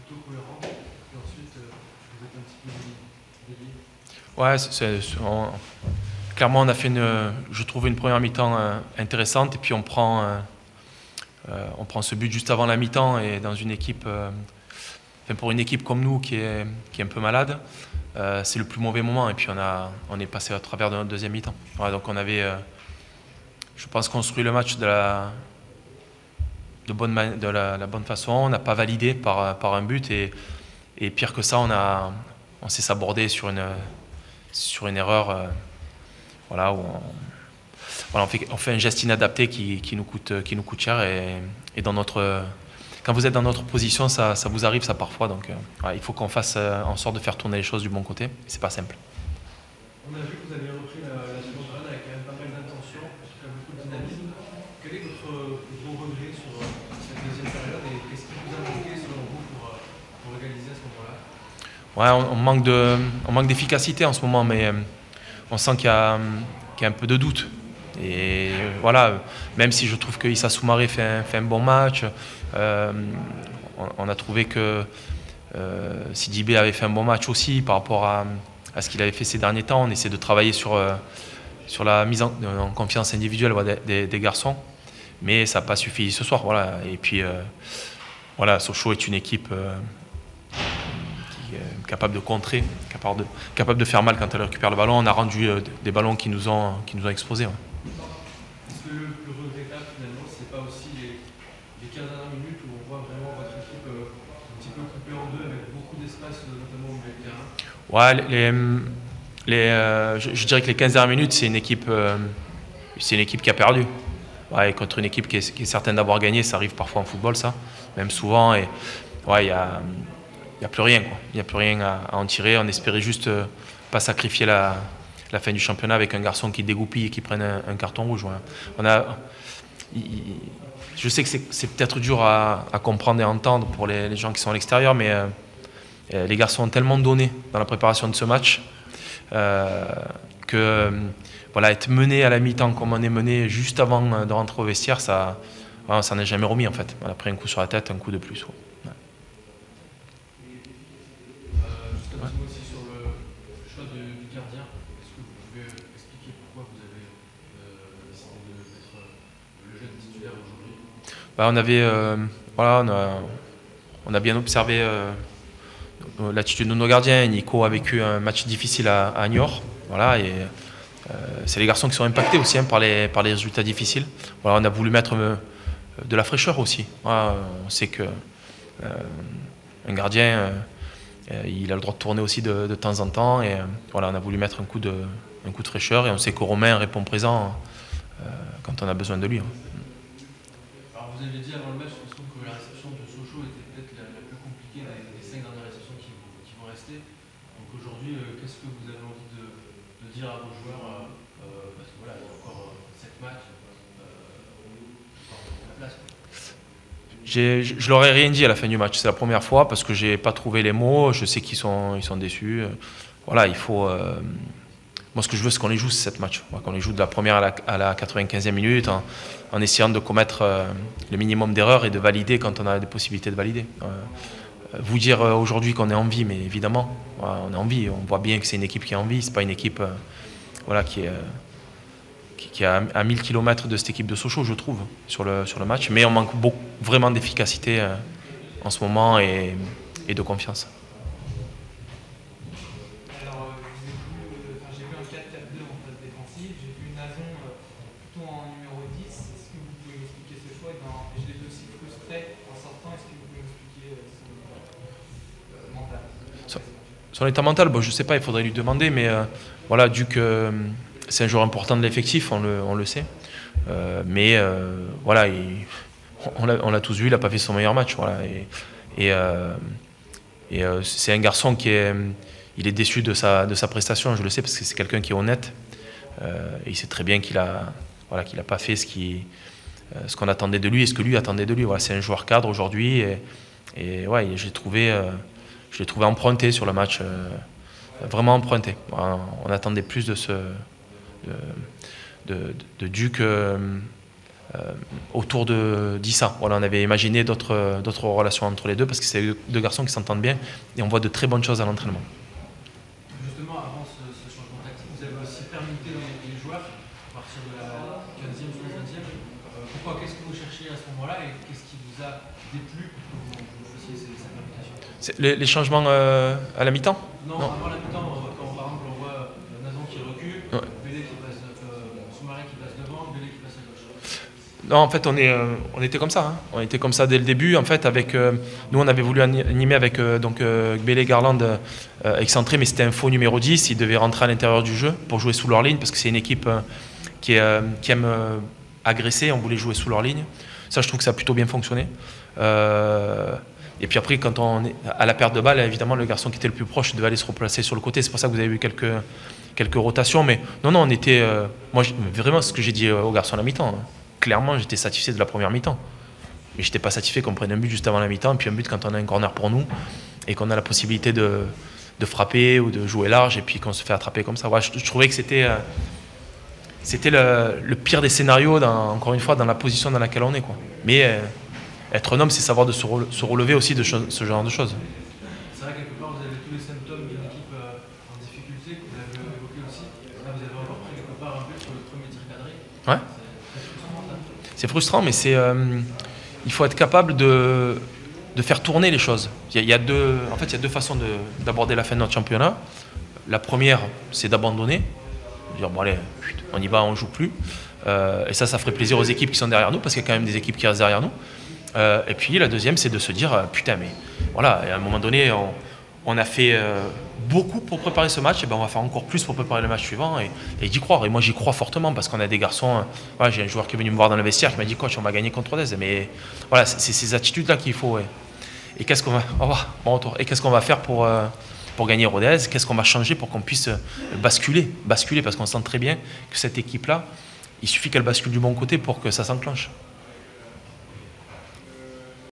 plutôt cohérente. Et ensuite, vous êtes un petit peu délié. Ouais, clairement, on a fait je trouve une première mi-temps intéressante, et puis on prend ce but juste avant la mi-temps, et dans une équipe, pour une équipe comme nous qui est un peu malade, c'est le plus mauvais moment, et puis on est passé à travers de notre deuxième mi-temps. Voilà, donc on avait, je pense, construit le match de la bonne façon. On n'a pas validé par un but, et pire que ça, on s'est sabordé sur une erreur, voilà, où on fait un geste inadapté qui nous coûte cher, et quand vous êtes dans notre position, ça vous arrive ça parfois, donc voilà, il faut qu'on fasse en sorte de faire tourner les choses du bon côté. C'est pas simple. On a vu que vous avez repris la seconde période avec quand même pas mal d'intention, beaucoup de dynamisme. Quel est votre gros regret sur cette deuxième période, et qu'est-ce qui vous a manqué selon vous pour égaliser à ce moment-là? Ouais, on manque d'efficacité en ce moment, mais on sent qu'il y a un peu de doute. Et voilà, même si je trouve que Issa Soumaré fait un bon match, on a trouvé que Sidibé avait fait un bon match aussi par rapport à ce qu'il avait fait ces derniers temps. On essaie de travailler sur la mise en confiance individuelle, voilà, des garçons, mais ça n'a pas suffi ce soir. Voilà. Et puis voilà, Sochaux est une équipe qui est capable de contrer, capable de faire mal quand elle récupère le ballon. On a rendu des ballons qui nous ont exposés. Ouais. Est-ce que le regrettable finalement, c'est pas aussi les 15 dernières minutes où on voit vraiment votre équipe un petit peu coupée en deux avec beaucoup d'espace, notamment au milieu de terrain? Ouais, je dirais que les 15 dernières minutes, c'est une équipe qui a perdu. Ouais, contre une équipe qui est certaine d'avoir gagné, ça arrive parfois en football, ça, même souvent. Et ouais, il y a plus rien, quoi. Il y a plus rien à en tirer. On espérait juste pas sacrifier la fin du championnat avec un garçon qui dégoupille et qui prenne un carton rouge. Ouais. Je sais que c'est peut-être dur à comprendre et à entendre pour les gens qui sont à l'extérieur, mais les garçons ont tellement donné dans la préparation de ce match que voilà, être mené à la mi-temps comme on est mené juste avant de rentrer au vestiaire, ça n'en est jamais remis en fait. On a pris un coup sur la tête, un coup de plus. Ouais. Juste un petit mot aussi sur le choix du gardien. Est-ce que vous pouvez expliquer pourquoi vous avez décidé d'être le jeune titulaire aujourd'hui? On a bien observé l'attitude de nos gardiens. Nico a vécu un match difficile à Niort. Voilà, et c'est les garçons qui sont impactés aussi par les résultats difficiles. Voilà, on a voulu mettre de la fraîcheur aussi. Voilà, on sait que un gardien, il a le droit de tourner aussi de temps en temps. Et voilà, on a voulu mettre un coup de fraîcheur. Et on sait que Romain répond présent quand on a besoin de lui. Alors vous avez dit avant le match que la réception de Sochaux était peut-être la plus compliquée des 5 dernières réceptions qui vont rester. Donc aujourd'hui, qu'est-ce que vous avez envie de dire à vos joueurs, parce que voilà, il y a encore 7 matchs, encore la place. Je leur ai rien dit à la fin du match. C'est la première fois parce que j'ai pas trouvé les mots. Je sais qu'ils sont déçus. Voilà, il faut. Moi, ce que je veux, c'est qu'on les joue ces 7 matchs. Qu'on les joue de la première à la 95e minute, en essayant de commettre le minimum d'erreurs et de valider quand on a des possibilités de valider. Vous dire aujourd'hui qu'on est en vie, mais évidemment, on est en vie. On voit bien que c'est une équipe qui est en vie. C'est pas une équipe, voilà, qui est à 1000 km de cette équipe de Sochaux, je trouve, sur le match. Mais on manque vraiment d'efficacité en ce moment et de confiance. Alors, j'ai vu un 4-4-2 en phase défensive, j'ai vu Nazon plutôt en numéro 10. Est-ce que vous pouvez m'expliquer ce choix? Et je l'ai vu aussi frustré en sortant. Est-ce que vous pouvez m'expliquer son mental? Son état mental, bon, je ne sais pas, il faudrait lui demander, mais voilà, Duc, c'est un joueur important de l'effectif, on le sait. Mais voilà, on l'a tous vu, il n'a pas fait son meilleur match. Voilà, c'est un garçon il est déçu de sa prestation, je le sais, parce que c'est quelqu'un qui est honnête. Et il sait très bien qu'il a pas fait ce qu'on attendait de lui et ce que lui attendait de lui. Voilà, c'est un joueur cadre aujourd'hui. Et ouais, je l'ai trouvé emprunté sur le match, vraiment emprunté. Voilà, on attendait plus de Duc autour d'Issa. Voilà, on avait imaginé d'autres relations entre les deux parce que c'est deux garçons qui s'entendent bien et on voit de très bonnes choses à l'entraînement. Justement, avant ce changement tactique, vous avez aussi permuté les joueurs à partir de la 15e, 60e. Pourquoi? Qu'est-ce que vous cherchiez à ce moment-là et qu'est-ce qui vous a déplu pour que vous fassiez cette permutation? Les changements à la mi-temps? Non, avant la mi-temps, quand par exemple on voit Nazon qui recule, Ouais. Bélé qui passe, Soumaré qui passe devant, Bélé qui passe à gauche. Non, en fait, on était comme ça. Hein. On était comme ça dès le début. En fait, nous, on avait voulu animer avec Gbélé Garland excentré, mais c'était un faux numéro 10. Il devait rentrer à l'intérieur du jeu pour jouer sous leur ligne, parce que c'est une équipe qui aime agresser. On voulait jouer sous leur ligne. Ça, je trouve que ça a plutôt bien fonctionné. Et puis après, quand on est à la perte de balle, évidemment, le garçon qui était le plus proche devait aller se replacer sur le côté. C'est pour ça que vous avez vu quelques rotations. Mais non, on était... moi, vraiment, ce que j'ai dit aux garçons à la mi-temps, hein. Clairement, j'étais satisfait de la première mi-temps. Mais je n'étais pas satisfait qu'on prenne un but juste avant la mi-temps, et puis un but quand on a un corner pour nous, et qu'on a la possibilité de frapper ou de jouer large, et puis qu'on se fait attraper comme ça. Ouais, je trouvais que c'était le pire des scénarios, encore une fois, dans la position dans laquelle on est, quoi. Mais être un homme, c'est savoir de se relever aussi de ce genre de choses. C'est vrai, quelque part, vous avez tous les symptômes d'une équipe en difficulté, que vous avez évoqué aussi. Là, vous avez encore pris quelque part un but sur le premier tir cadré. Ouais. C'est frustrant, mais il faut être capable de faire tourner les choses. Il y a deux façons d'aborder la fin de notre championnat. La première, c'est d'abandonner, de dire bon allez, on y va, on joue plus. Et ça ferait plaisir aux équipes qui sont derrière nous, parce qu'il y a quand même des équipes qui restent derrière nous. Et puis la deuxième, c'est de se dire putain, mais voilà, à un moment donné, on a fait beaucoup pour préparer ce match, et ben on va faire encore plus pour préparer le match suivant et d'y croire. Et moi j'y crois fortement parce qu'on a des garçons. Voilà, j'ai un joueur qui est venu me voir dans le vestiaire qui m'a dit coach, on va gagner contre Rodez. Mais voilà, c'est ces attitudes-là qu'il faut. Ouais. Et qu'est-ce qu'on va, au revoir, bon retour. Et qu'est-ce qu'on va faire pour gagner Rodez? Qu'est-ce qu'on va changer pour qu'on puisse basculer parce qu'on sent très bien que cette équipe-là, il suffit qu'elle bascule du bon côté pour que ça s'enclenche.